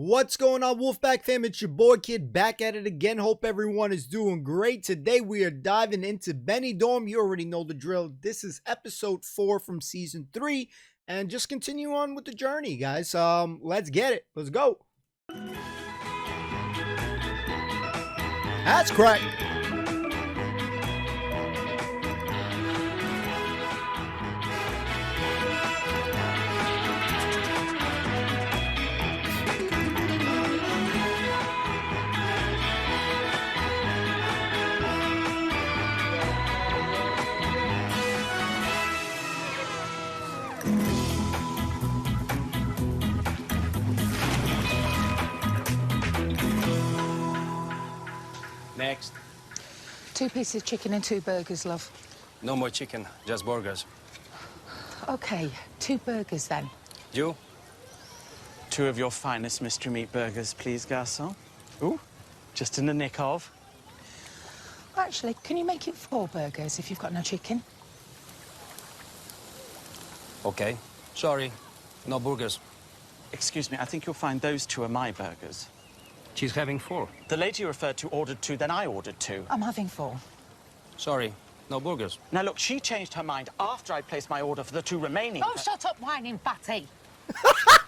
What's going on, Wolfpack fam? It's your boy Kid back at it again. Hope everyone is doing great. Today we are diving into Benidorm. You already know the drill. This is episode 4 from season 3, and just continue on with the journey, guys. Let's get it. Let's go. That's correct. Next. 2 pieces of chicken and 2 burgers, love. No more chicken, just burgers. Okay, 2 burgers then. You? 2 of your finest mystery meat burgers, please, garçon. Ooh, just in the nick of. Actually, can you make it 4 burgers if you've got no chicken? Okay. Sorry, no burgers. Excuse me, I think you'll find those 2 are my burgers. She's having 4. The lady you referred to ordered 2, then I ordered 2. I'm having 4. Sorry, no burgers. Now, look, she changed her mind after I placed my order for the 2 remaining. Oh, shut up, whining fatty.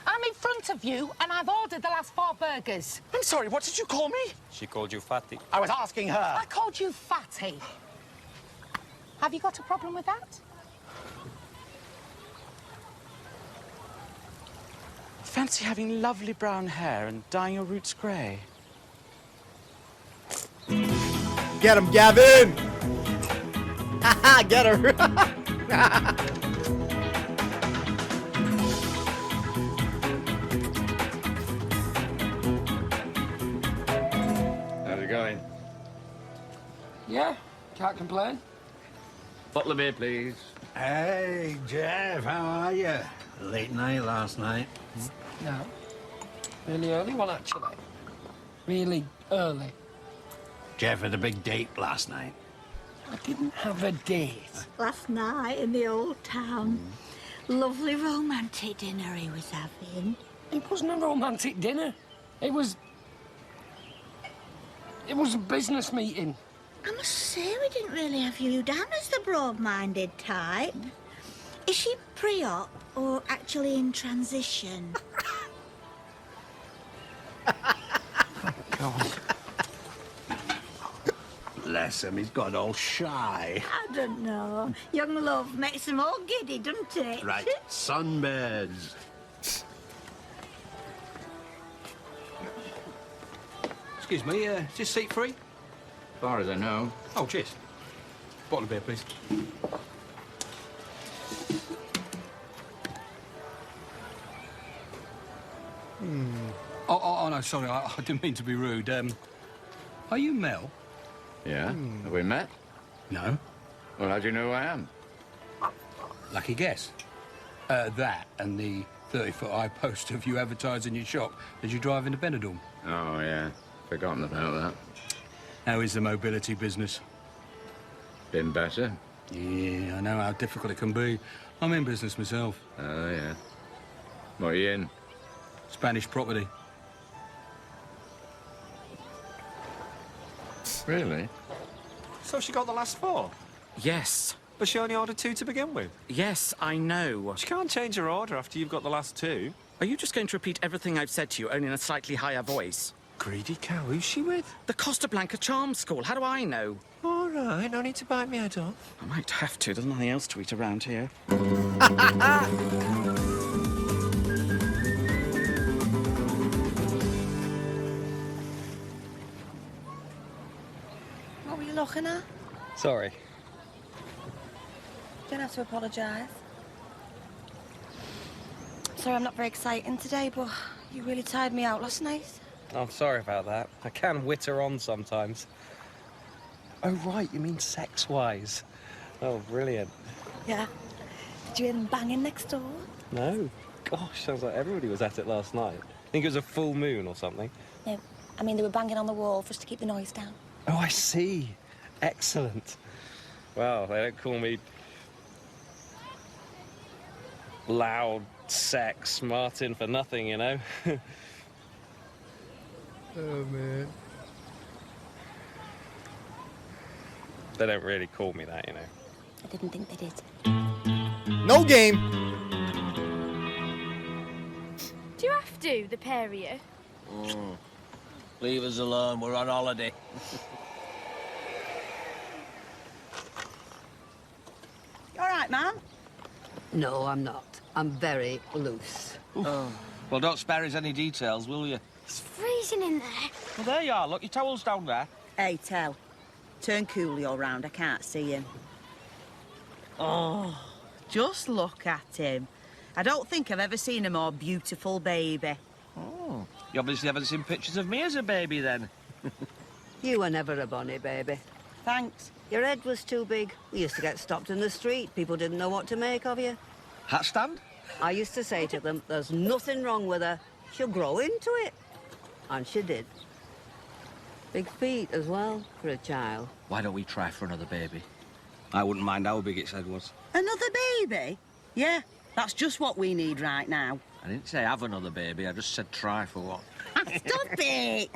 I'm in front of you, and I've ordered the last 4 burgers. I'm sorry, what did you call me? She called you fatty. I was asking her. I called you fatty. Have you got a problem with that? Fancy having lovely brown hair and dyeing your roots grey. Get him, Gavin. Haha, get her. How's it going? Yeah, can't complain. Bottle of beer, please. Hey, Jeff, how are you? Late night last night. No. Really early one, actually. Really early. Jeff had a big date last night. I didn't have a date. Last night in the old town. Lovely romantic dinner he was having. It wasn't a romantic dinner. It was a business meeting. I must say we didn't really have you down as the broad-minded type. Is she pre-op or actually in transition? God. Bless him, he's got all shy. I don't know. Young love makes them all giddy, doesn't it? Right, sunbeds. Excuse me, is this seat free? As far as I know. Oh, cheers. Bottle of beer, please. Oh, no, sorry, I didn't mean to be rude. Are you Mel? Yeah? Have we met? No. Well, how do you know who I am? Lucky guess. That and the 30-foot high poster of you advertising your shop as you drive into Benidorm. Oh, yeah. Forgotten about that. How is the mobility business? Been better? Yeah, I know how difficult it can be. I'm in business myself. Oh, yeah. What are you in? Spanish property. Really? So she got the last 4? Yes. But she only ordered 2 to begin with. Yes, I know. She can't change her order after you've got the last 2. Are you just going to repeat everything I've said to you, only in a slightly higher voice? Greedy cow, who's she with? The Costa Blanca Charm School, how do I know? All right, no need to bite me head off. I might have to, there's nothing else to eat around here. What were you looking at? Sorry. Don't have to apologise. Sorry, I'm not very exciting today, but you really tired me out last night. I'm sorry about that. I can witter on sometimes. Oh, right, you mean sex-wise. Oh, brilliant. Yeah. Did you hear them banging next door? No. Gosh, sounds like everybody was at it last night. Think it was a full moon or something? No. I mean, they were banging on the wall for us to keep the noise down. Oh, I see. Excellent. Well, they don't call me loud sex Martin for nothing, you know. Oh, man. They don't really call me that, you know. I didn't think they did. No game. Do you have to, the pair of you? Leave us alone, we're on holiday. You all right, Mum? No, I'm not. I'm very loose. Oh. Well, don't spare us any details, will you? It's freezing in there. Well, there you are. Look, your towel's down there. Hey, Tell. Turn Coolio round. I can't see him. Oh, just look at him. I don't think I've ever seen a more beautiful baby. Oh. You obviously haven't seen pictures of me as a baby, then. You were never a bonny baby. Thanks. Your head was too big. We used to get stopped in the street. People didn't know what to make of you. Hat stand? I used to say to them, there's nothing wrong with her. She'll grow into it. And she did. Big feet as well, for a child. Why don't we try for another baby? I wouldn't mind how big its head was. Another baby? Yeah, that's just what we need right now. I didn't say have another baby, I just said try for one. Stop it!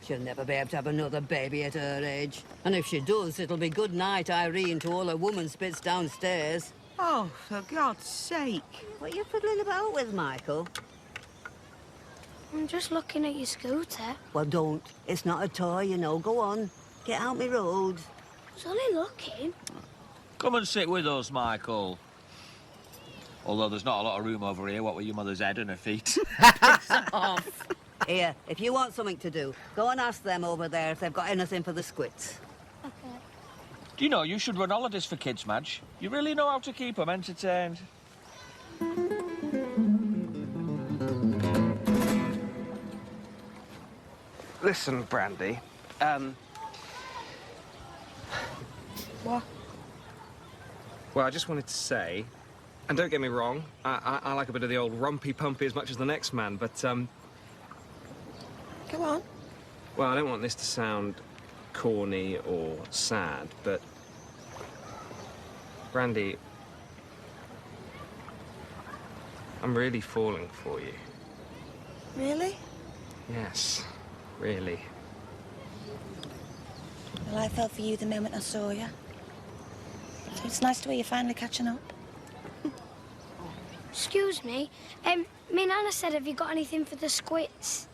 She'll never be able to have another baby at her age. And if she does, it'll be good night, Irene, to all her woman spits downstairs. Oh, for God's sake. What are you fiddling about with, Michael? I'm just looking at your scooter. Well, don't. It's not a toy, you know. Go on. Get out me road. I was only looking. Come and sit with us, Michael. Although there's not a lot of room over here, what with your mother's head and her feet. Piss off. Here, if you want something to do, go and ask them over there if they've got anything for the squits. Okay. Do you know, you should run holidays for kids, Madge. You really know how to keep them entertained. Listen, Brandy. What? Well, I just wanted to say, and don't get me wrong, I like a bit of the old rumpy-pumpy as much as the next man, but, Go on. well, I don't want this to sound corny or sad, but... Brandy, I'm really falling for you. Really? Yes, really. Well, I fell for you the moment I saw you. So it's nice to hear you're finally catching up. Excuse me. Me Nana said, have you got anything for the squits?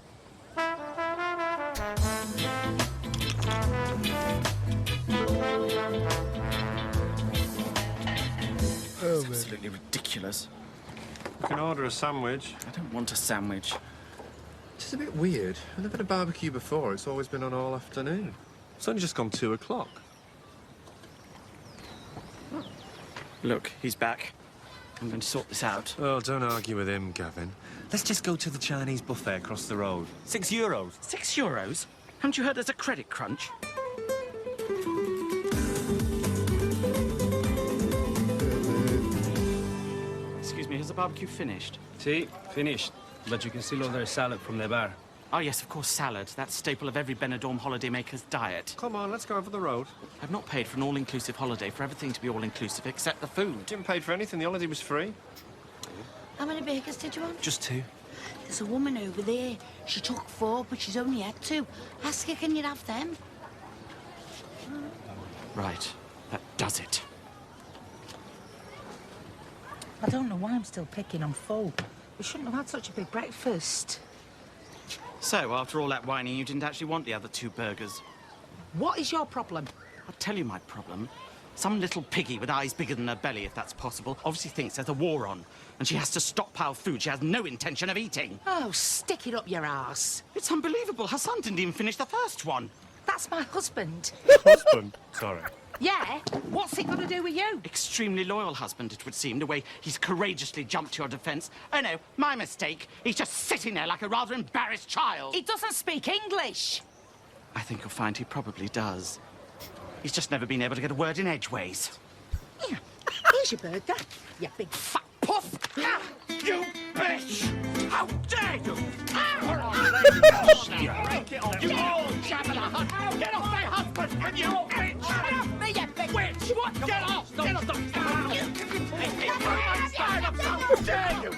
It's absolutely ridiculous. You can order a sandwich. I don't want a sandwich. It's a bit weird. I've never had a barbecue before. It's always been on all afternoon. It's only just gone 2 o'clock. Look, he's back. I'm going to sort this out. Oh, don't argue with him, Gavin. Let's just go to the Chinese buffet across the road. €6. €6? Haven't you heard there's a credit crunch? Excuse me, has the barbecue finished? See, finished. But you can still order salad from the bar. Oh, yes, of course, salad. That staple of every Benidorm holidaymaker's diet. Come on, let's go over the road. I've not paid for an all-inclusive holiday for everything to be all-inclusive except the food. Didn't pay for anything. The holiday was free. How many bakers did you want? Just 2. There's a woman over there. She took 4, but she's only had 2. Ask her, can you have them? Right, that does it. I don't know why I'm still picking on full. We shouldn't have had such a big breakfast. So, after all that whining, you didn't actually want the other 2 burgers? What is your problem? I'll tell you my problem. Some little piggy with eyes bigger than her belly, if that's possible, obviously thinks there's a war on, and she has to stockpile food she has no intention of eating. Oh, stick it up your arse. It's unbelievable. Her son didn't even finish the first one. That's my husband. Husband? Sorry. Yeah? What's it got to do with you? Extremely loyal husband, it would seem, the way he's courageously jumped to your defence. Oh, no, my mistake. He's just sitting there like a rather embarrassed child. He doesn't speak English. I think you'll find he probably does. He's just never been able to get a word in edgeways. Here, here's your burger, you big fat puff. You bitch! How dare you! Break it off. You old jabber the hut. Get off my husband, and you bitch! Get off me, you big witch! What? Get off! Get off! How dare you!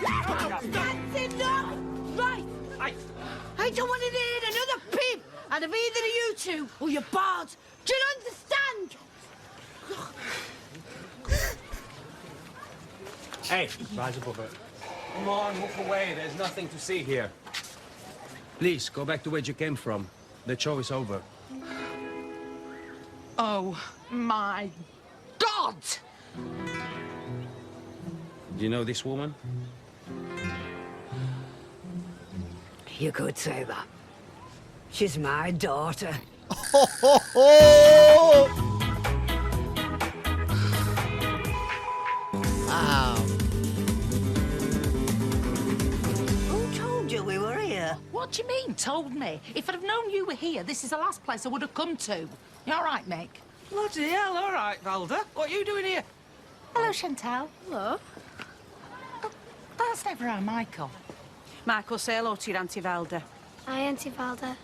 That's enough! Right. I don't want to hear another pig! of either of you two, or you're barred. Do you understand? Hey, rise above it. Come on, move away. There's nothing to see here. Please, go back to where you came from. The show is over. Oh, my God! Do you know this woman? You could say that. She's my daughter. Wow. Who told you we were here? What do you mean, told me? If I'd have known you were here, this is the last place I would have come to. You all right, Mick? Bloody hell, all right, Valda. What are you doing here? Hello, Chantal. Hello. That's never our Michael. Michael, say hello to your Auntie Valda. Hi, Auntie Valda.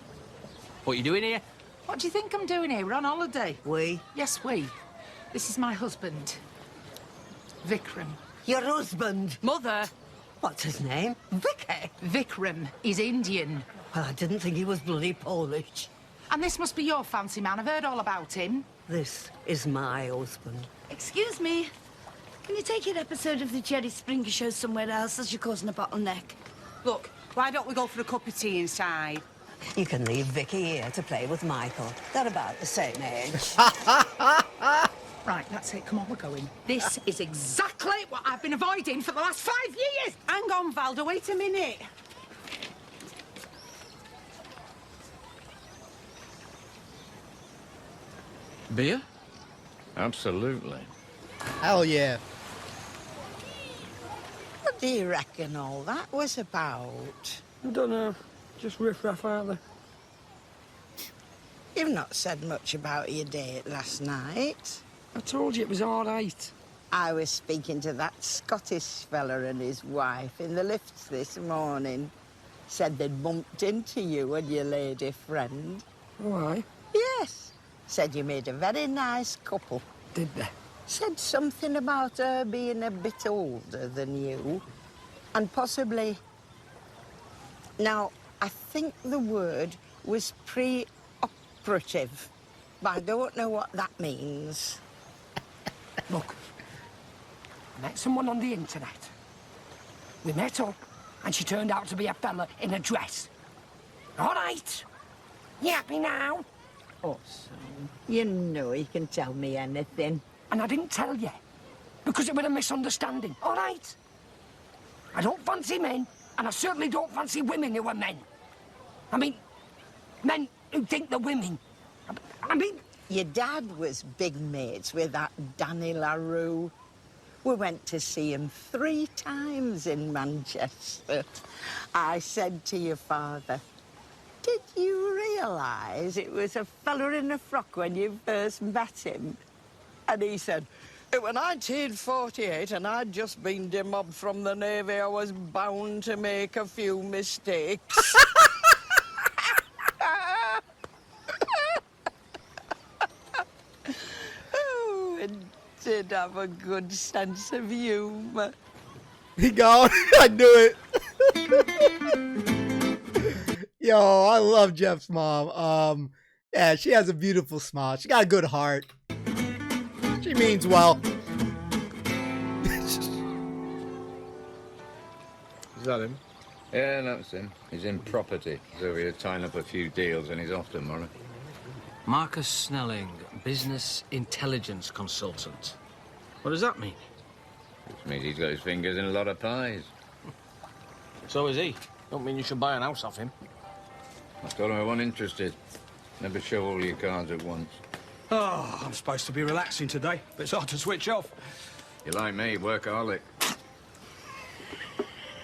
What are you doing here? What do you think I'm doing here? We're on holiday. We? Yes, we. This is my husband, Vikram. Your husband? Mother. What's his name? Vicky? Vikram is Indian. Well, I didn't think he was bloody Polish. And this must be your fancy man. I've heard all about him. This is my husband. Excuse me. Can you take your episode of the Jerry Springer show somewhere else as you're causing a bottleneck? Look, why don't we go for a cup of tea inside? You can leave Vicky here to play with Michael. They're about the same age. Right, that's it. Come on, we're going. This is exactly what I've been avoiding for the last 5 years. Hang on, Valda, wait a minute. Beer? Absolutely. Hell yeah. What do you reckon all that was about? I don't know. Just riff-raff out there. You've not said much about your date last night. I told you it was all right. I was speaking to that Scottish fella and his wife in the lifts this morning. Said they'd bumped into you and your lady friend. Why? Yes. Said you made a very nice couple. Did they? Said something about her being a bit older than you. And possibly... Now, I think the word was pre-operative. But I don't know what that means. Look, I met someone on the internet. We met up, and she turned out to be a fella in a dress. All right. You happy now? Oh, son, you know he can tell me anything. And I didn't tell you, because it was a misunderstanding, all right? I don't fancy men, and I certainly don't fancy women who are men. I mean, men who think they're women. I mean... Your dad was big mates with that Danny LaRue. We went to see him 3 times in Manchester. I said to your father, did you realise it was a fella in a frock when you first met him? And he said, it was 1948 and I'd just been demobbed from the Navy. I was bound to make a few mistakes. Oh, it did have a good sense of humour. He gone. I knew it. Yo, I love Jeff's mom. Yeah, she has a beautiful smile. She got a good heart. She means well. Is that him? Yeah, that's him. He's in property. So we're tying up a few deals and he's off tomorrow. Marcus Snelling, business intelligence consultant. What does that mean? Which means he's got his fingers in a lot of pies. So is he. Don't mean you should buy an house off him. I told him I wasn't interested. Never show all your cards at once. Oh, I'm supposed to be relaxing today, but it's hard to switch off. You're like me, workaholic.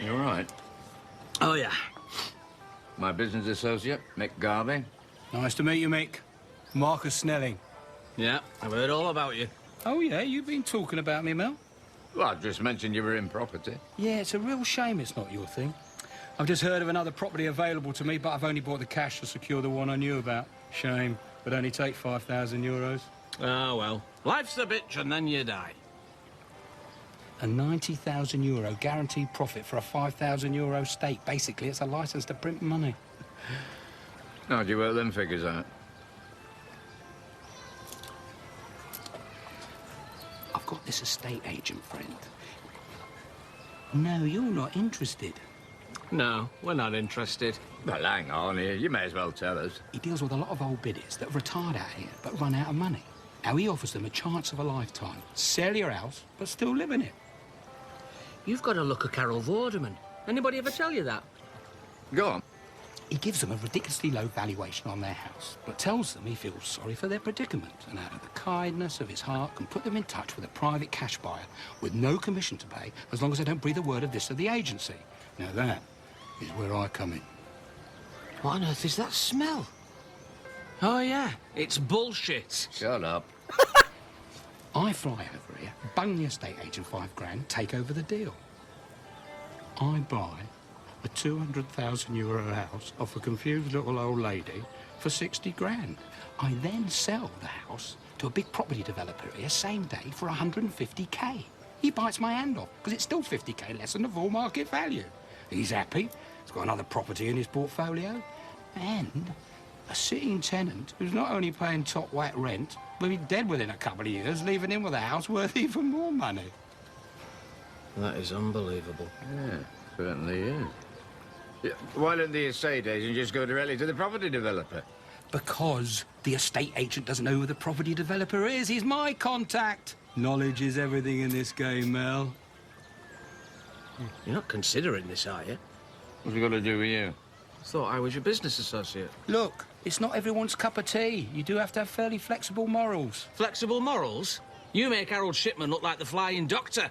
You all right? Oh, yeah. My business associate, Mick Garvey. Nice to meet you, Mick. Marcus Snelling. Yeah, I've heard all about you. Oh, yeah? You've been talking about me, Mel? Well, I just mentioned you were in property. Yeah, it's a real shame it's not your thing. I've just heard of another property available to me, but I've only bought the cash to secure the one I knew about. Shame. Would only take 5,000 euros. Oh, well. Life's a bitch and then you die. A 90,000 euro guaranteed profit for a 5,000 euro stake. Basically, it's a license to print money. How do you work them figures out? I've got this estate agent friend. No, you're not interested. No, we're not interested. Well, hang on here. You may as well tell us. He deals with a lot of old biddies that have retired out here but run out of money. Now he offers them a chance of a lifetime. Sell your house, but still live in it. You've got to look at Carol Vorderman. Anybody ever tell you that? Go on. He gives them a ridiculously low valuation on their house, but tells them he feels sorry for their predicament and out of the kindness of his heart can put them in touch with a private cash buyer with no commission to pay as long as they don't breathe a word of this to the agency. Now that is where I come in. What on earth is that smell? Oh, yeah, it's bullshit. Shut up. I fly over here, bung the estate agent £5,000, take over the deal. I buy a €200,000 house off a confused little old lady for 60 grand. I then sell the house to a big property developer here same day for 150k. He bites my hand off because it's still 50k less than the full market value. He's happy. He's got another property in his portfolio. And a sitting tenant who's not only paying top whack rent, but be dead within a couple of years, leaving him with a house worth even more money. That is unbelievable. Yeah, certainly is. Yeah, why don't the estate agent just go directly to the property developer? Because the estate agent doesn't know who the property developer is. He's my contact. Knowledge is everything in this game, Mel. You're not considering this, are you? What's it got to do with you? Thought I was your business associate. Look, it's not everyone's cup of tea. You do have to have fairly flexible morals. Flexible morals? You make Harold Shipman look like the Flying Doctor.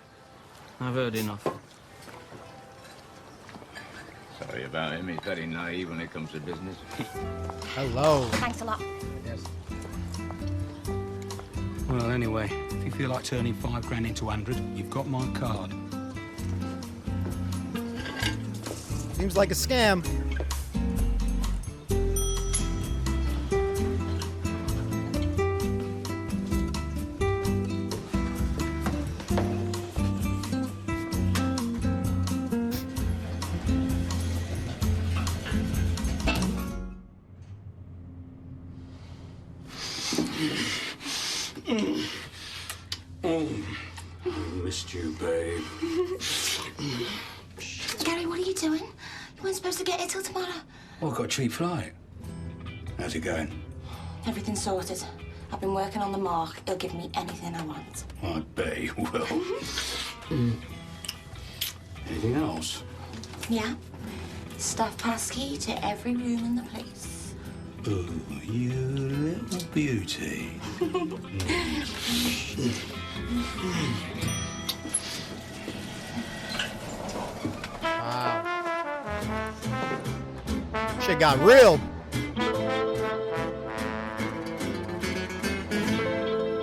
I've heard enough. Sorry about him. He's very naive when it comes to business. Hello. Thanks a lot. Yes. Well, anyway, if you feel like turning £5,000 into 100, you've got my card. Seems like a scam. Missed you, babe. Gary, what are you doing? You weren't supposed to get here till tomorrow. Well, I've got a cheap flight. How's it going? Everything's sorted. I've been working on the mark. He'll give me anything I want. I bet he will. Anything else? Yeah? Staff pass key to every room in the place. Oh, you little beauty. Wow. Shit got real.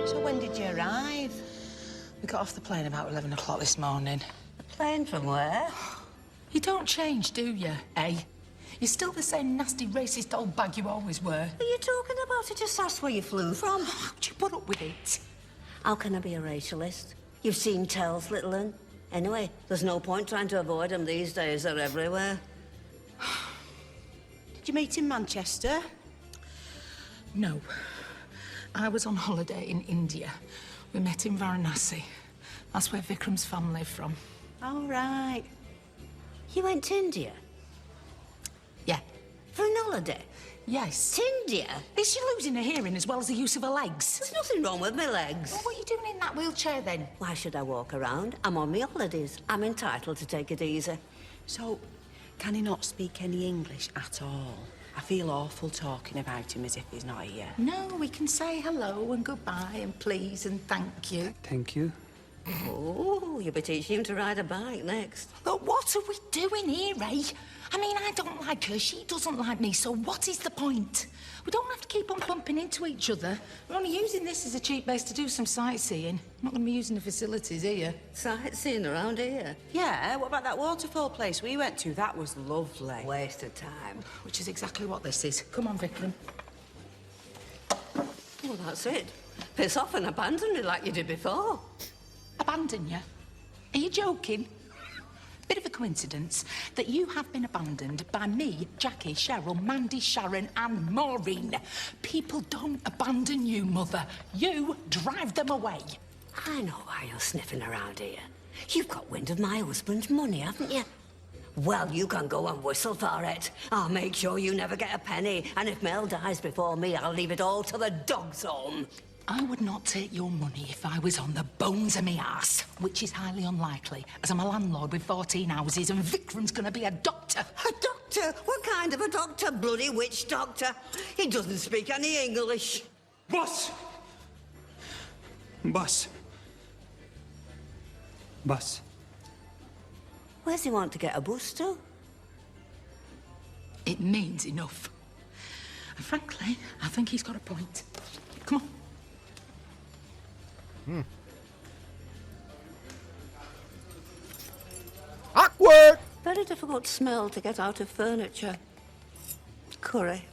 So when did you arrive? We got off the plane about 11 o'clock this morning. A plane from where? You don't change, do you, eh? You're still the same nasty, racist old bag you always were. What are you talking about? I just asked where you flew from. How'd you put up with it? How can I be a racialist? You've seen tells, little un. Anyway, there's no point trying to avoid them these days. They're everywhere. Did you meet in Manchester? No. I was on holiday in India. We met in Varanasi. That's where Vikram's family are from. All right. You went to India? Yeah. For an holiday? Yes. To India? Is she losing her hearing as well as the use of her legs? There's nothing wrong with my legs. Well, what are you doing in that wheelchair, then? Why should I walk around? I'm on my holidays. I'm entitled to take it easy. So, can he not speak any English at all? I feel awful talking about him as if he's not here. No, we can say hello and goodbye and please and thank you. Thank you. Oh, you'll be teaching him to ride a bike next. But what are we doing here, eh? I mean, I don't like her, she doesn't like me, so what is the point? We don't have to keep on bumping into each other. We're only using this as a cheap base to do some sightseeing. I'm not going to be using the facilities here. Sightseeing around here? Yeah, what about that waterfall place we went to? That was lovely. Waste of time. Which is exactly what this is. Come on, Vikram. Well, that's it. Piss off and abandon me like you did before. Abandon you? Are you joking? bit of a coincidence that you have been abandoned by me, Jackie, Cheryl, Mandy, Sharon and Maureen. People don't abandon you, Mother. You drive them away. I know why you're sniffing around here. You've got wind of my husband's money, haven't you? Well, you can go and whistle for it. I'll make sure you never get a penny, and if Mel dies before me, I'll leave it all to the dog's home. I would not take your money if I was on the bones of me arse, which is highly unlikely, as I'm a landlord with 14 houses and Vikram's gonna be a doctor. A doctor? What kind of a doctor? Bloody witch doctor? He doesn't speak any English. Boss! Boss. Boss. Where's he want to get a bus to? It means enough. And frankly, I think he's got a point. Come on. Awkward! Very difficult smell to get out of furniture. Curry.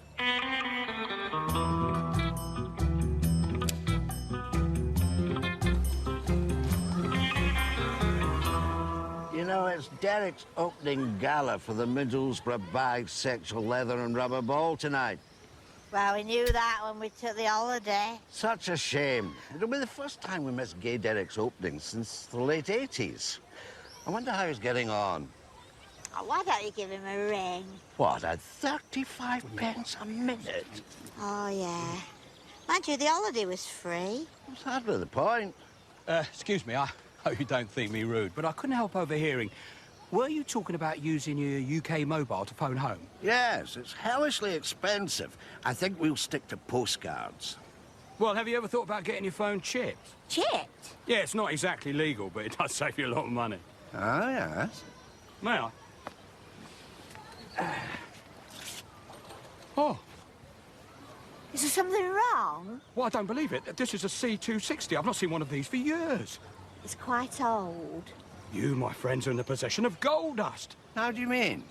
You know, it's Derek's opening gala for the Middlesbrough Bisexual Leather and Rubber Ball tonight. Well, we knew that when we took the holiday. Such a shame. It'll be the first time we miss Gay Derek's opening since the late 80s. I wonder how he's getting on. Oh, why don't you give him a ring? What, at 35 pence a minute? Oh, yeah. Mind you, the holiday was free. What's hardly the point? Excuse me, I hope you don't think me rude, but I couldn't help overhearing. Were you talking about using your UK mobile to phone home? Yes, it's hellishly expensive. I think we'll stick to postcards. Well, have you ever thought about getting your phone chipped? Chipped? Yeah, it's not exactly legal, but it does save you a lot of money. Oh, yes. May I? Oh. Is there something wrong? Well, I don't believe it. This is a C260. I've not seen one of these for years. It's quite old. You, my friends, are in the possession of gold dust. How do you mean?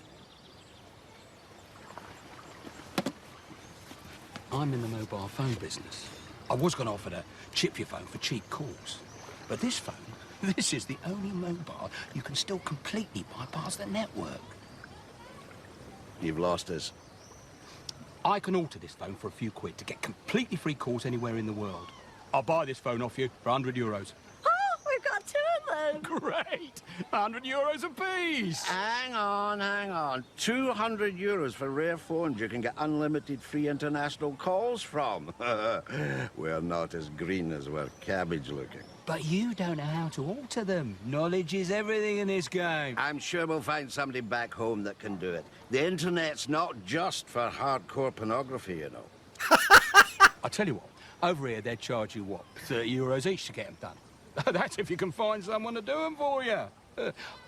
I'm in the mobile phone business. I was going to offer to chip your phone for cheap calls. But this phone, this is the only mobile you can still completely bypass the network. You've lost us. I can alter this phone for a few quid to get completely free calls anywhere in the world. I'll buy this phone off you for 100 euros. Oh, we've got two of them. Great! 100 euros apiece. Hang on. 200 euros for rare phones you can get unlimited free international calls from. We're not as green as we're cabbage looking. But you don't know how to alter them. Knowledge is everything in this game. I'm sure we'll find somebody back home that can do it. The internet's not just for hardcore pornography, you know. I tell you what, over here they'd charge you, what, 30 euros each to get them done. That's if you can find someone to do them for you.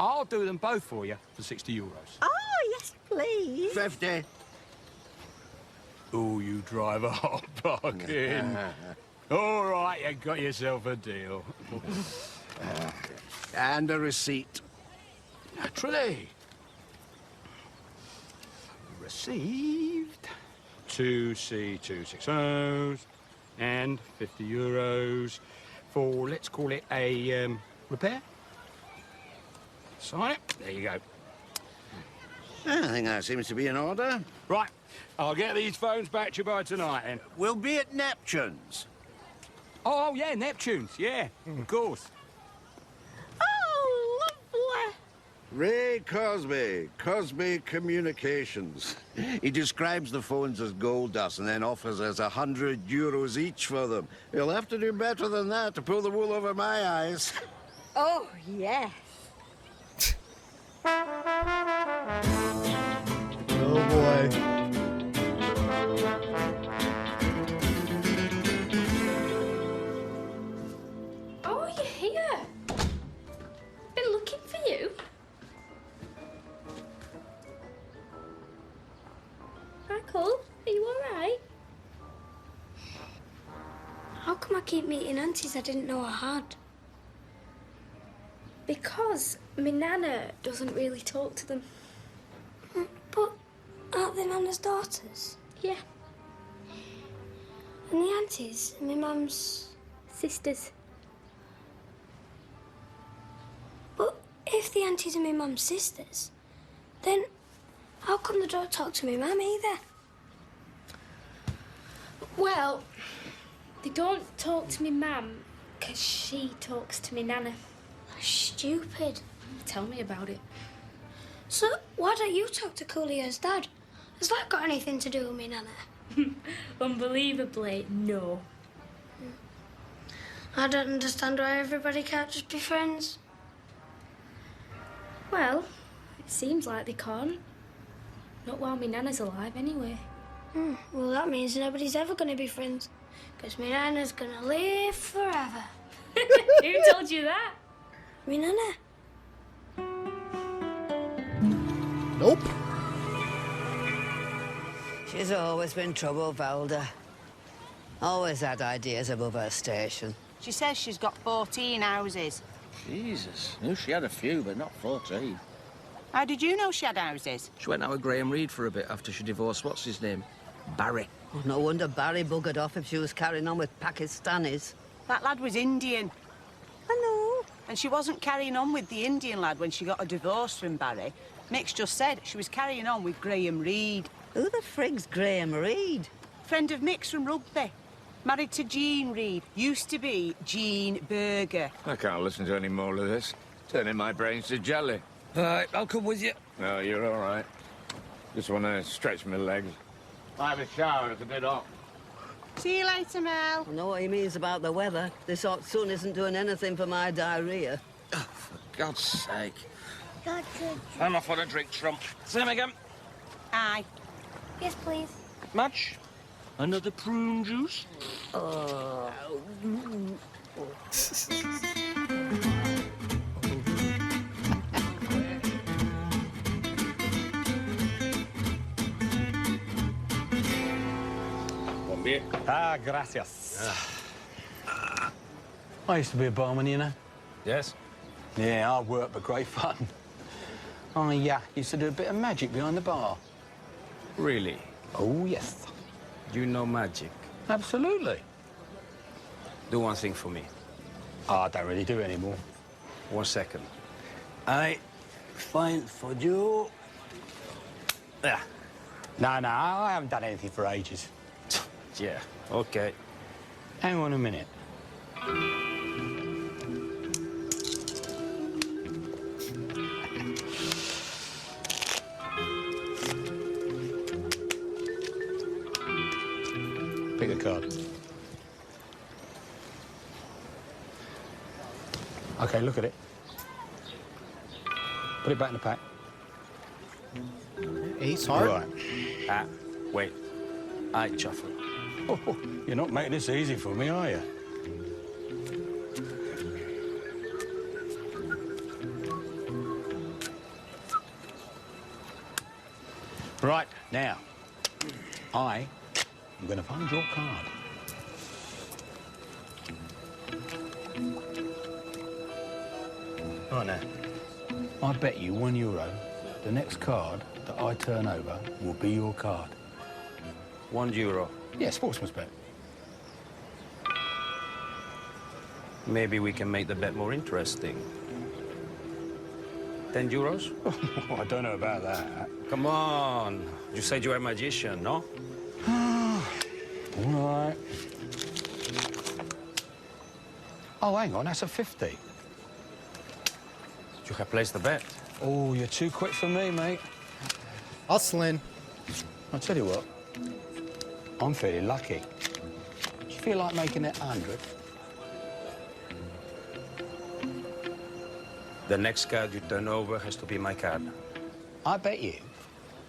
I'll do them both for you for 60 euros. Oh, yes, please. 50. Oh, you drive a hot bargain. All right, you got yourself a deal. And a receipt. Naturally. Received 2 C260s and 50 euros for, let's call it a repair. Sign it. There you go. I think that seems to be in order. Right. I'll get these phones back to you by tonight, then. We'll be at Neptune's. Oh, yeah, Neptune's. Yeah, of course. Oh, lovely. Ray Cosby Communications. He describes the phones as gold dust and then offers us 100 euros each for them. You'll have to do better than that to pull the wool over my eyes. Oh, yes. Oh, boy. Oh, you're here. Been looking for you. Michael, are you all right? How come I keep meeting aunties I didn't know I had? Because my nana doesn't really talk to them. But aren't they Nana's daughters? Yeah. And the aunties are my mum's sisters. But if the aunties are my mum's sisters, then how come they don't talk to me mum either? Well, they don't talk to me mum because she talks to me nana. Stupid. Tell me about it. So, why don't you talk to Coolio's dad? Has that got anything to do with me nana? Unbelievably, no. I don't understand why everybody can't just be friends. Well, it seems like they can't. Not while my nana's alive, anyway. Well, that means nobody's ever going to be friends, because my nana's going to live forever. Who told you that? Me nana. Nope. She's always been trouble, Valda. Always had ideas above her station. She says she's got 14 houses. Jesus. Knew she had a few, but not 14. How did you know she had houses? She went out with Graham Reed for a bit after she divorced, what's his name? Barry. Oh, no wonder Barry buggered off if she was carrying on with Pakistanis. That lad was Indian. I know. And she wasn't carrying on with the Indian lad when she got a divorce from Barry. Mick's just said she was carrying on with Graham Reed. Who the frig's Graham Reed? Friend of Mick's from rugby. Married to Jean Reed. Used to be Jean Berger. I can't listen to any more of this. Turning my brains to jelly. All right, I'll come with you. No, you're all right. Just want to stretch my legs. I have a shower, it's a bit hot. See you later, Mel. I know what he means about the weather. This hot sun isn't doing anything for my diarrhea. Oh, for God's sake. Gotcha. I'm off on a drink, Trump. Same again. Aye. Yes, please. Much? Another prune juice? One beer. Ah, gracias. I used to be a barman, you know. Yes? Yeah, hard work, but great fun. I used to do a bit of magic behind the bar. Really? Oh, yes. You know magic? Absolutely. Do one thing for me. Oh, I don't really do it anymore. 1 second. I find for you... Yeah. No, I haven't done anything for ages. Yeah, okay. Hang on a minute. Pick a card. OK, look at it. Put it back in the pack. Ace hard? Right. Wait. I shuffle. Oh, you're not making this easy for me, are you? Right, now, I am going to find your card. Right now, I bet you €1 the next card that I turn over will be your card. €1. Yeah, sportsman's bet. Maybe we can make the bet more interesting. €10? I don't know about that. Come on. You said you were a magician, no? All right. Oh, hang on, that's a 50. You have placed the bet. Oh, you're too quick for me, mate. Hustling. I'll tell you what. I'm feeling lucky. Do you feel like making it 100? The next card you turn over has to be my card. I bet you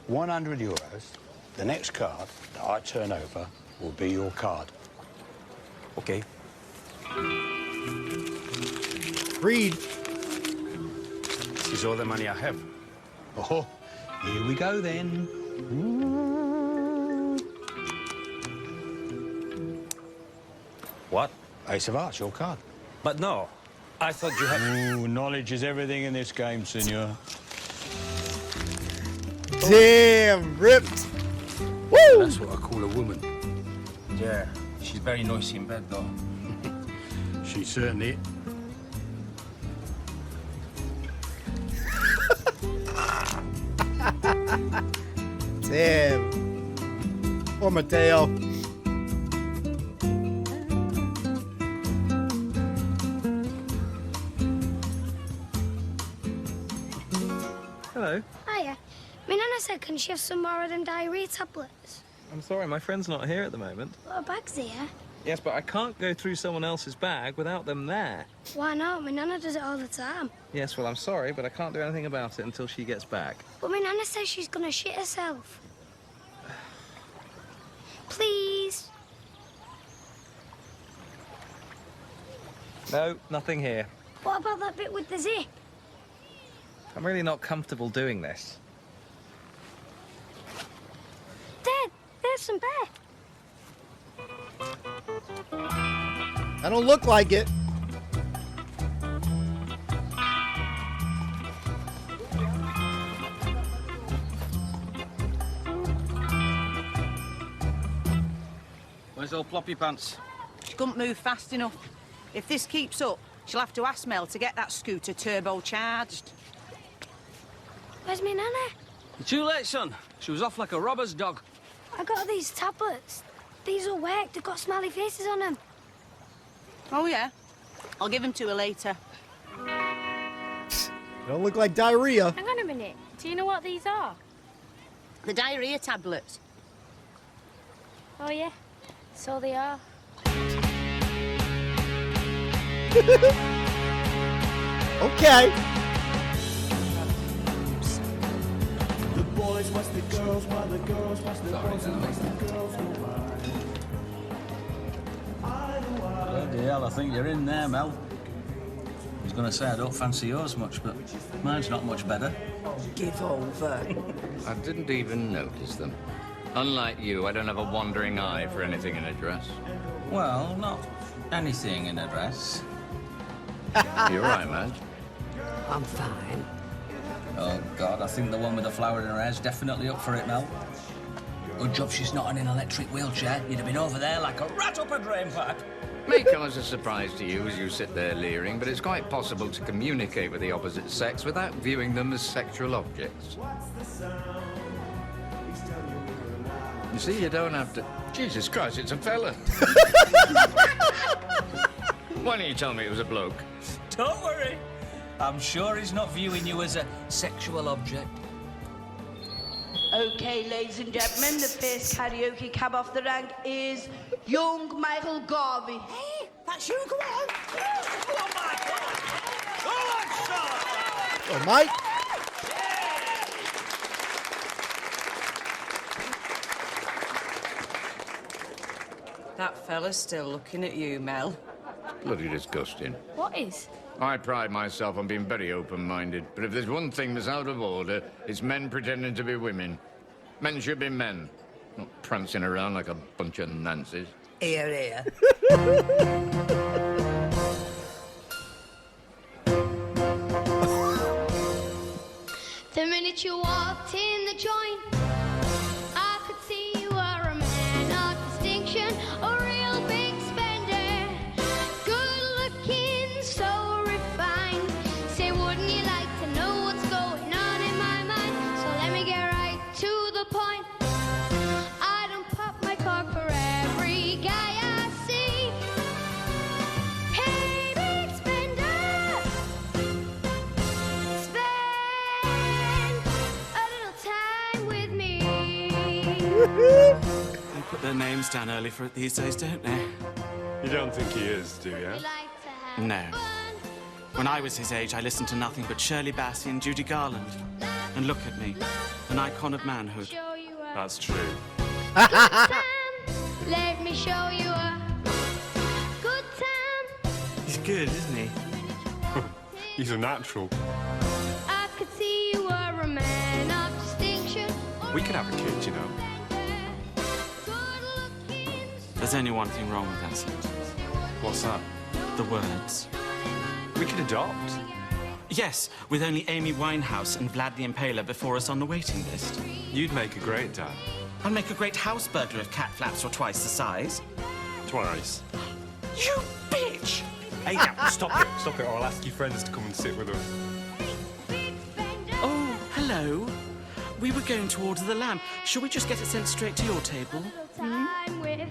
€100 the next card that I turn over will be your card. Okay. Reed. This is all the money I have. Oh, here we go then. What? Ace of Hearts, your card. But no, I thought you had... Ooh, knowledge is everything in this game, senor. Damn, ripped. Woo! That's what I call a woman. Yeah, she's very noisy in bed, though. She certainly... Damn. Poor Mateo. Hello. Hiya. My nana said, can she have some more of them diarrhea tablets? I'm sorry, my friend's not here at the moment. Well, her bag's here. Yes, but I can't go through someone else's bag without them there. Why not? My nana does it all the time. Yes, well, I'm sorry, but I can't do anything about it until she gets back. But my nana says she's gonna shit herself. Please. No, nothing here. What about that bit with the zip? I'm really not comfortable doing this. Dad, there's some bear. I don't look like it. Where's old Floppy Pants? She couldn't move fast enough. If this keeps up, she'll have to ask Mel to get that scooter turbocharged. Where's my nana? You're too late, son. She was off like a robber's dog. I got these tablets. These will work. They've got smiley faces on them. Oh, yeah? I'll give them to her later. Don't look like diarrhea. Hang on a minute. Do you know what these are? The diarrhea tablets. Oh, yeah. So they are. Okay. The boys watch the girls while the girls watch the boys and watch the girls go by. Bloody hell, I think you're in there, Mel. I was going to say I don't fancy yours much, but mine's not much better. Give over. I didn't even notice them. Unlike you, I don't have a wandering eye for anything in a dress. Well, not anything in a dress. You're right, Madge. I'm fine. Oh, God, I think the one with the flower in her hair's definitely up for it, Mel. Good job she's not in an electric wheelchair. You'd have been over there like a rat up a drain pipe. May come as a surprise to you as you sit there leering, but it's quite possible to communicate with the opposite sex without viewing them as sexual objects. You see, you don't have to... Jesus Christ, it's a fella. Why didn't you tell me it was a bloke? Don't worry. I'm sure he's not viewing you as a sexual object. Okay, ladies and gentlemen, the first karaoke cab off the rank is young Michael Garvey. Hey, that's you, come on! Come on, Michael! Come on, son! Oh, Mike. That fella's still looking at you, Mel. Bloody disgusting. What is? I pride myself on being very open-minded, but if there's one thing that's out of order, it's men pretending to be women. Men should be men, not prancing around like a bunch of Nancies. Here, here. The minute you walked in the joint, I could see you were a man of distinction, a real big spender, good looking, so refined. Say, wouldn't you like to know what's going on in my mind? So let me get right to the point. I don't pop my cork for every guy I see. Hey, big spender, spend a little time with me. They put their names down early for it these days, don't they? You don't think he is, do you? No. When I was his age, I listened to nothing but Shirley Bassey and Judy Garland. And look at me, an icon of manhood. That's true. Let me show you a good time. He's good, isn't he? He's a natural. I could see you were a man of distinction. We could have a kid, you know. There's only one thing wrong with that sentence. What's that? The words. We could adopt. Yes, with only Amy Winehouse and Vlad the Impaler before us on the waiting list. You'd make a great dad. I'd make a great house burglar if cat flaps were twice the size. Twice. You bitch! Hey, now, stop it. Stop it, or I'll ask your friends to come and sit with us. Oh, hello. we were going to order the lamb. Shall we just get it sent straight to your table? Time with me.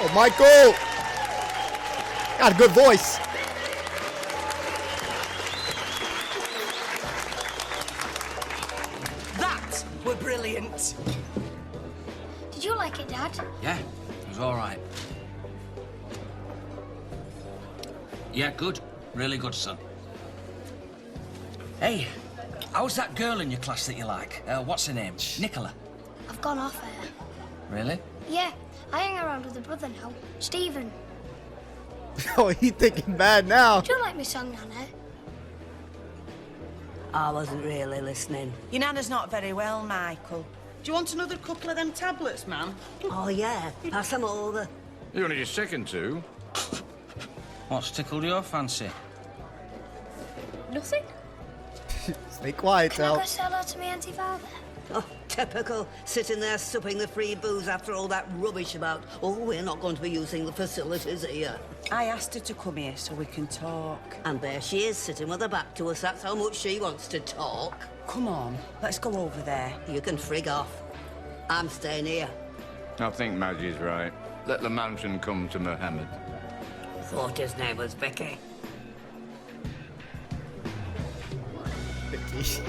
Oh, Michael! Got a good voice. That were brilliant. Did you like it, Dad? Yeah, it was all right. Yeah, good. Really good, son. Hey, how's that girl in your class that you like? What's her name? Nicola. I've gone off her. Really? Yeah, I hang around with a brother now, Stephen. Oh, he thinking bad now. Do you like my song, Nana? I wasn't really listening. Your Nana's not very well, Michael. Do you want another couple of them tablets, ma'am? Oh, yeah. Pass them over. You only your second two. What's tickled your fancy? Nothing. Stay quiet, Can I Al. go say hello to my auntie father? Oh, typical. Sitting there supping the free booze after all that rubbish about, oh, we're not going to be using the facilities here. I asked her to come here so we can talk. And there she is, sitting with her back to us. That's how much she wants to talk. Come on, let's go over there. You can frig off. I'm staying here. I think Maggie's right. Let the mountain come to Mohammed. Thought his name was Vicky. Vicky.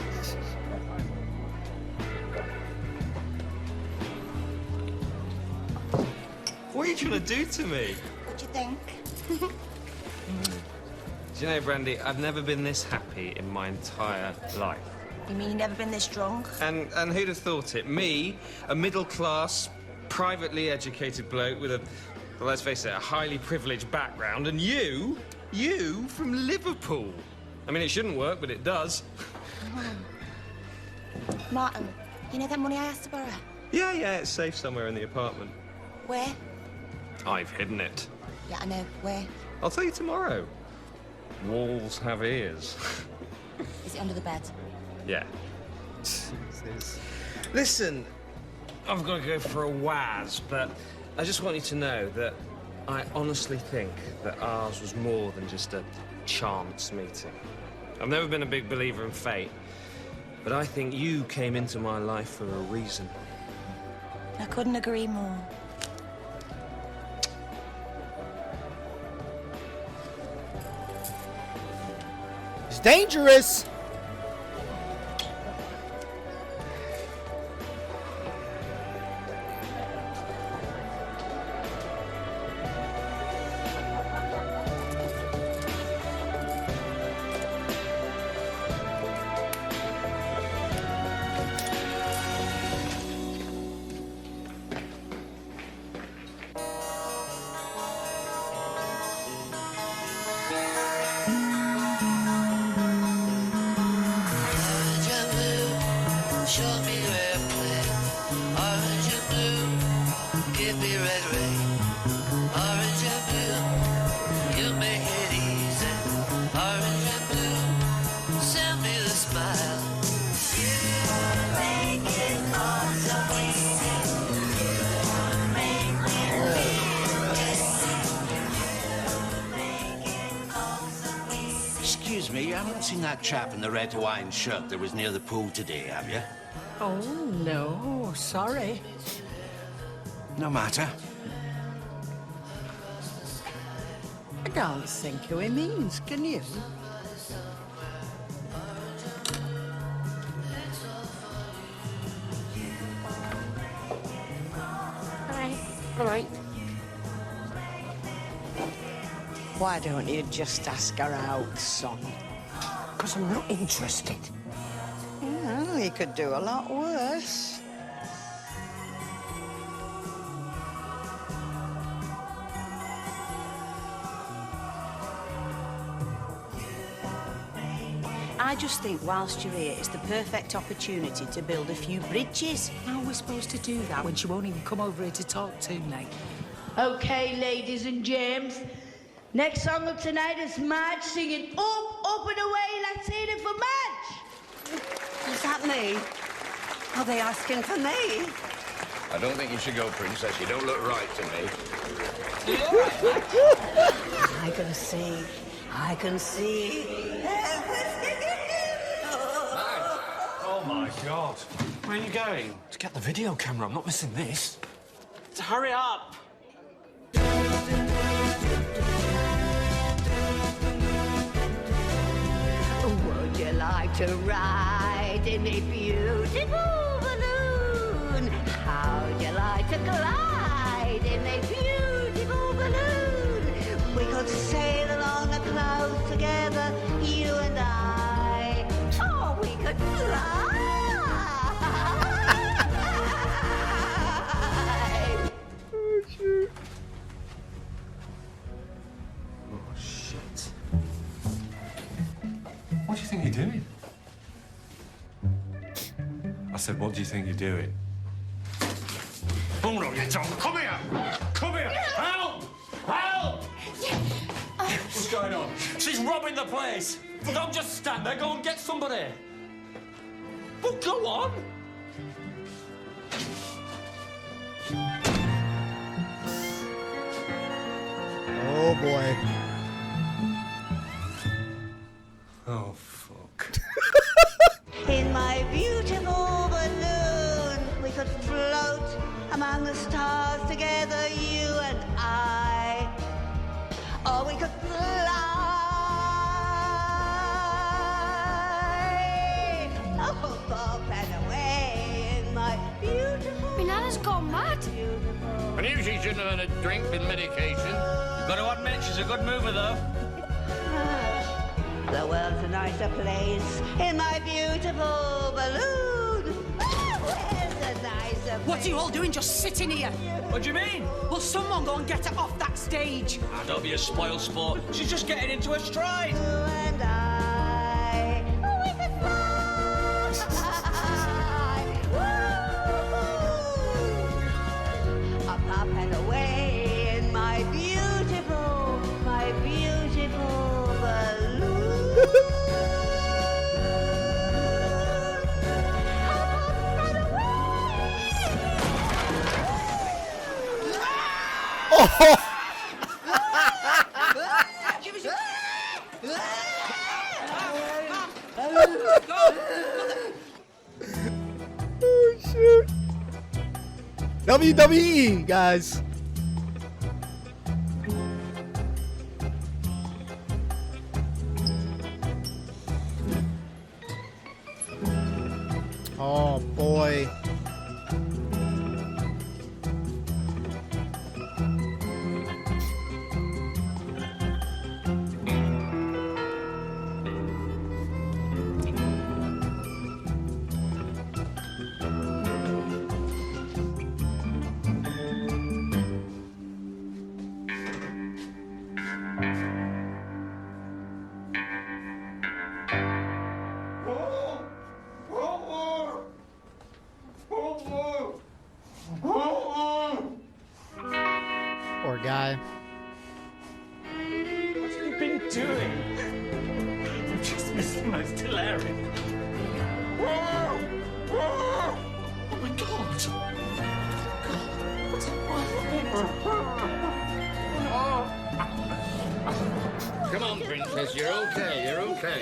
What are you trying to do to me? What do you think? Do you know, Brandy, I've never been this happy in my entire life. You mean you've never been this drunk? And who'd have thought it? Me, a middle-class, privately educated bloke with a, well, let's face it, a highly privileged background, and you from Liverpool. I mean, it shouldn't work, but it does. Martin, you know that money I asked to borrow? Yeah, it's safe somewhere in the apartment. Where? I've hidden it. Yeah, I know. Where? I'll tell you tomorrow. Walls have ears. Is it under the bed? Yeah. Listen, I've got to go for a waz, but I just want you to know that I honestly think that ours was more than just a chance meeting. I've never been a big believer in fate, but I think you came into my life for a reason. I couldn't agree more. It's dangerous. Excuse me, you haven't seen that chap in the red Hawaiian shirt that was near the pool today, have you? Oh, no, sorry. No matter. I can't think who he means, can you? All right. Why don't you just ask her out, son? Because I'm not interested. Well, you could do a lot worse. I just think whilst you're here, it's the perfect opportunity to build a few bridges. How are we supposed to do that when she won't even come over here to talk to me? Okay, ladies and James. Next song of tonight is Madge singing Up, and Away. Let's hear it for Madge. Is that me? Are they asking for me? I don't think you should go, Princess. You don't look right to me. I can see everything. Oh my God. Where are you going? To get the video camera. I'm not missing this. To hurry up. Would you like to ride in a beautiful balloon? How'd you like to glide in a beautiful balloon? We could sail along the clouds together, you and I. Oh, we could fly. Oh, shoot. Oh, shit. What do you think you're doing? I said, what do you think you're doing? Hold on, you Tom. Come here! Come here! Help! Help! What's going on? She's robbing the place! Don't just stand there, go and get somebody! Well, go on! Oh, boy. Oh, fuck. In my beautiful balloon, we could float among the stars together, you and I. Or we could fly. Oh, up and away in my beautiful. My Nana's gone mad. I knew she shouldn't have had a drink with medication. You've got to admit, she's a good mover, though. The world's a nicer place in my beautiful balloon. Where's a nicer place? What are you all doing just sitting here? What do you mean? Will someone go and get her off that stage? Ah, don't be a spoiled sport. She's just getting into her stride. You and I. Oh, we could fly. Woo! Up and away in my beautiful balloon. Oh! Oh, shoot. WWE, guys. Oh, boy. Poor guy. What have you been doing? I've just missed the most hilarious. Oh my God! Come on, Princess, you're okay, you're okay.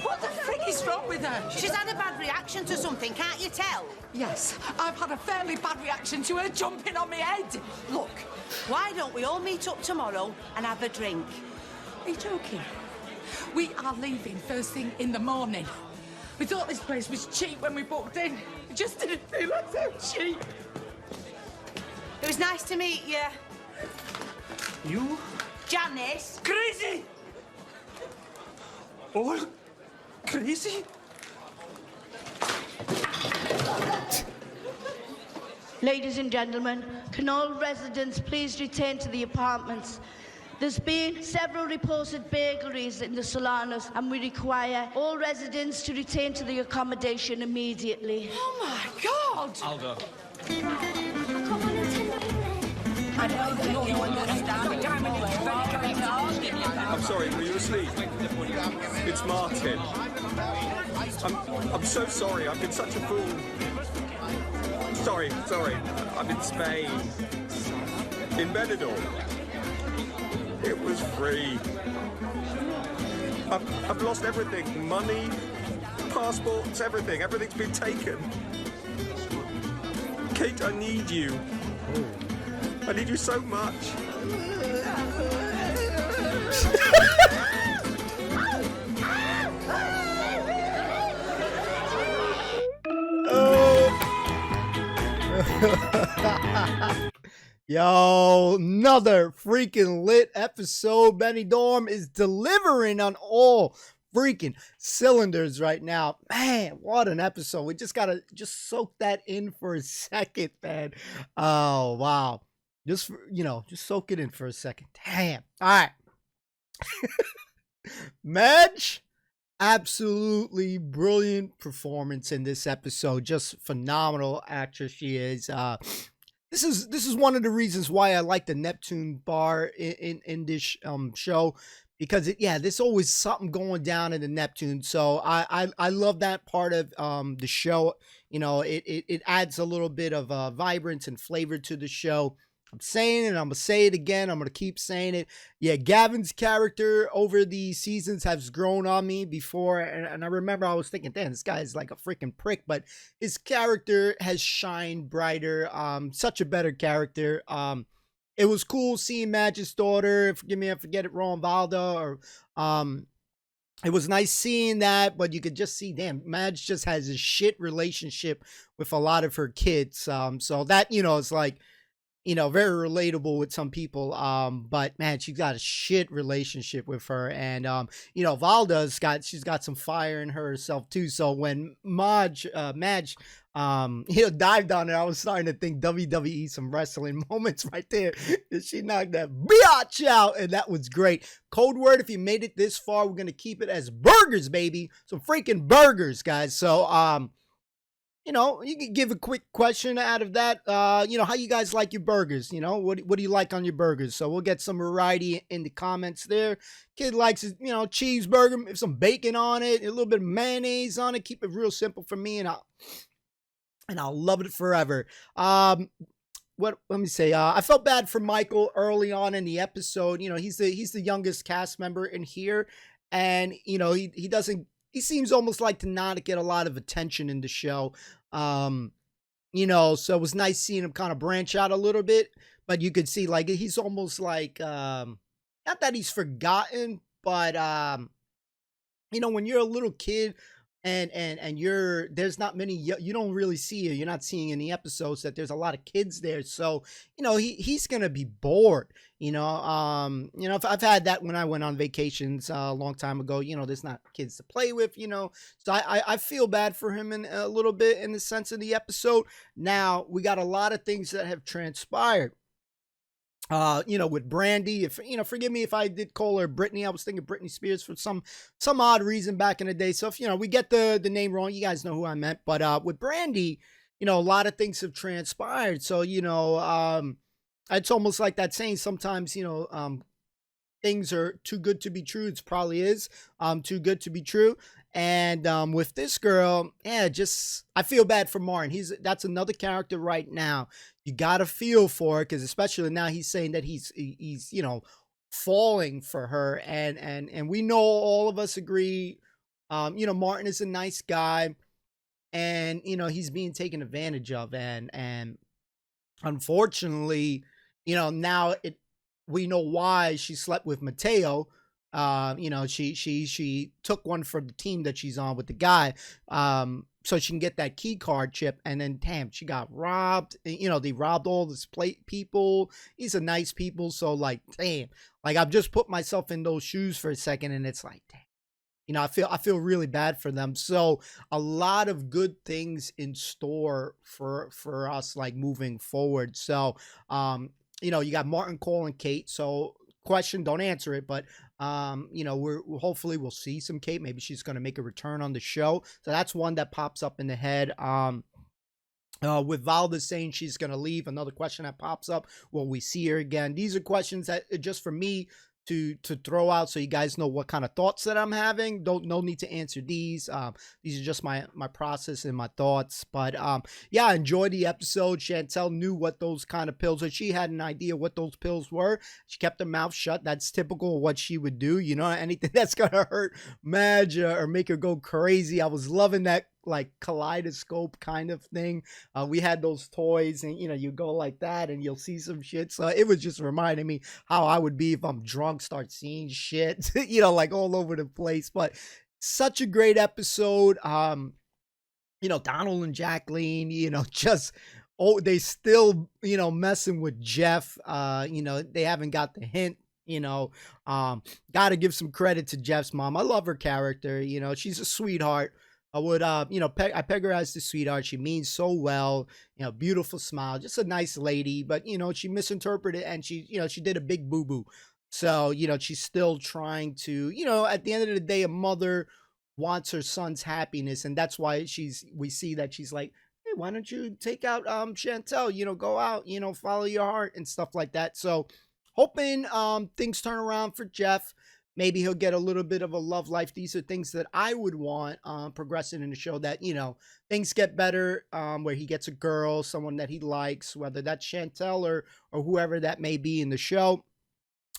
What the frick is wrong with her? She's had a bad reaction to something, can't you tell? Yes, I've had a fairly bad reaction to her jumping on my head. Look, why don't we all meet up tomorrow and have a drink? Are you joking? We are leaving first thing in the morning. We thought this place was cheap when we booked in. It just didn't feel so cheap. It was nice to meet you. You? Janice. Crazy! All crazy? Ladies and gentlemen, can all residents please return to the apartments? There's been several reported burglaries in the Solanas, and we require all residents to return to the accommodation immediately. Oh my God! I'll go. I know you understand. I'm sorry, were you asleep? It's Martin. I'm so sorry, I've been such a fool. Sorry. I'm in Spain. In Benidorm. It was free. I've lost everything. Money, passports, everything. Everything's been taken. Kate, I need you. I need you so much. Yo, another freaking lit episode. Benidorm is delivering on all freaking cylinders right now. Man, what an episode. We just gotta soak that in for a second, man. Oh, wow. Just soak it in for a second. Damn. All right. Madge, absolutely brilliant performance in this episode. Just phenomenal actress she is. This is one of the reasons why I like the Neptune bar in this show, because there's always something going down in the Neptune. So I love that part of the show. You know, it adds a little bit of vibrance and flavor to the show. I'm saying it, and I'm gonna say it again. I'm gonna keep saying it. Yeah, Gavin's character over the seasons has grown on me before, and I remember I was thinking, damn, this guy is like a freaking prick, but his character has shined brighter. Such a better character. It was cool seeing Madge's daughter. Forgive me, I forget it wrong, Valda, or it was nice seeing that, but you could just see, damn, Madge just has a shit relationship with a lot of her kids. So that, it's like, very relatable with some people. But man, she's got a shit relationship with her. And, Valda's she's got some fire in herself too. So when Madge, dived on her, I was starting to think WWE, some wrestling moments right there. She knocked that biatch out, and that was great. Code word, if you made it this far, we're going to keep it as burgers, baby. Some freaking burgers, guys. So, you can give a quick question out of that. How you guys like your burgers? What do you like on your burgers? So we'll get some variety in the comments there. Kid likes his, cheeseburger, with some bacon on it, a little bit of mayonnaise on it. Keep it real simple for me, and I'll love it forever. Let me say, I felt bad for Michael early on in the episode. He's the youngest cast member in here, and he seems almost like to not get a lot of attention in the show. So it was nice seeing him kind of branch out a little bit, but you could see like he's almost like not that he's forgotten, but when you're a little kid and there's not many, you don't really see it. You're not seeing in the episodes that there's a lot of kids there. So, he's going to be bored, if I've had that when I went on vacations a long time ago, there's not kids to play with, so I feel bad for him in a little bit in the sense of the episode. Now we got a lot of things that have transpired. With Brandy, forgive me if I did call her Britney. I was thinking Britney Spears for some odd reason back in the day. So if, we get the name wrong, you guys know who I meant. But, with Brandy, a lot of things have transpired. So, it's almost like that saying sometimes, things are too good to be true. It probably is, too good to be true. And, with this girl, I feel bad for Martin. That's another character right now. You got to feel for her, because especially now he's saying that he's falling for her. And we know, all of us agree, Martin is a nice guy, and, he's being taken advantage of. And unfortunately, now we know why she slept with Mateo. She took one for the team that she's on with the guy, so she can get that key card chip. And then, damn, she got robbed. They robbed all this people. These are nice people. So like, damn, like I've just put myself in those shoes for a second, and it's like, damn, I feel really bad for them. So a lot of good things in store for us, like moving forward. So, you got Martin, Cole, and Kate. So question, don't answer it, but hopefully we'll see some Kate. Maybe she's going to make a return on the show. So that's one that pops up in the head. With Valda saying she's going to leave, another question that pops up, will we see her again? These are questions that just for me to throw out so you guys know what kind of thoughts that I'm having. No need to answer these. These are just my process and my thoughts. But yeah, I enjoyed the episode. Chantel knew what those kind of pills, or she had an idea what those pills were. She kept her mouth shut. That's typical of what she would do. You know, anything that's gonna hurt Madge or make her go crazy. I was loving that like kaleidoscope kind of thing. We had those toys, and you know, you go like that and you'll see some shit. So it was just reminding me how I would be if I'm drunk, start seeing shit, you know, like all over the place. But such a great episode. You know, Donald and Jacqueline, you know, just they still, you know, messing with Jeff. You know, they haven't got the hint. You know, got to give some credit to Jeff's mom. I love her character. You know, she's a sweetheart. I would, you know, I peg her as the sweetheart. She means so well, you know, beautiful smile, just a nice lady. But, you know, she misinterpreted, and she, you know, she did a big boo-boo. So, you know, she's still trying to, you know, at the end of the day, a mother wants her son's happiness. And that's why we see that she's like, hey, why don't you take out Chantel, you know, go out, you know, follow your heart and stuff like that. So hoping things turn around for Jeff. Maybe he'll get a little bit of a love life. These are things that I would want progressing in the show, that, you know, things get better, where he gets a girl, someone that he likes, whether that's Chantel or whoever that may be in the show.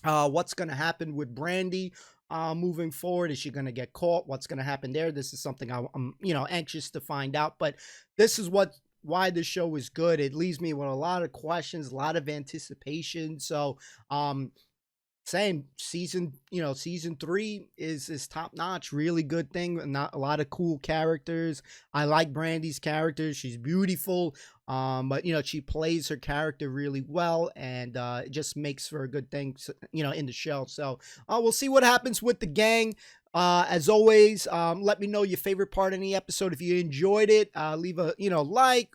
What's going to happen with Brandy moving forward? Is she going to get caught? What's going to happen there? This is something I'm, you know, anxious to find out. But this is why the show is good. It leaves me with a lot of questions, a lot of anticipation. So, same season, you know, season 3 is top notch, really good thing. Not a lot of cool characters. I like Brandy's character. She's beautiful. But you know, she plays her character really well, and it just makes for a good thing, you know, in the show. So we'll see what happens with the gang. As always, let me know your favorite part in the episode. If you enjoyed it, leave a, you know, like,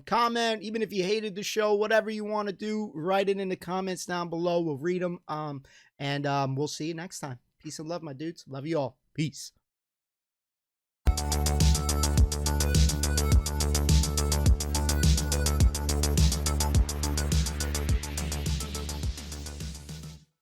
comment. Even if you hated the show, whatever you want to do, write it in the comments down below. We'll read them. And we'll see you next time. Peace and love, my dudes. Love you all. Peace.